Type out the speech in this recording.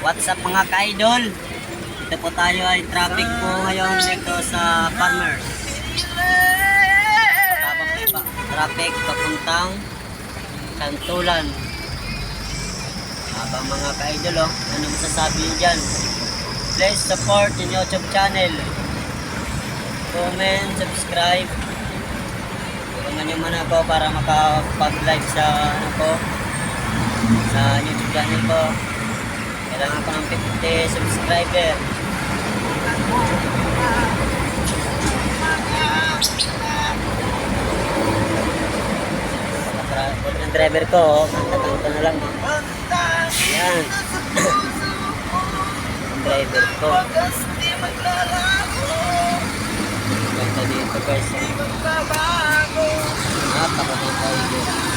What's up mga ka-idol? Dito po tayo ay traffic po ngayon dito sa Farmers. Traffic papuntang Santulan. Habang mga ka-idol, ano masasabi nyo dyan? Please support yung YouTube channel. Comment, subscribe. Tulungan nyo man ako para makapag-live sa sa YouTube channel ko. Kailangan ko ng 50 subscriber. Yung driver ko, kanta-kanta na lang. Yan. Yung driver ko. Kanta dito guys. Napakaganda ito.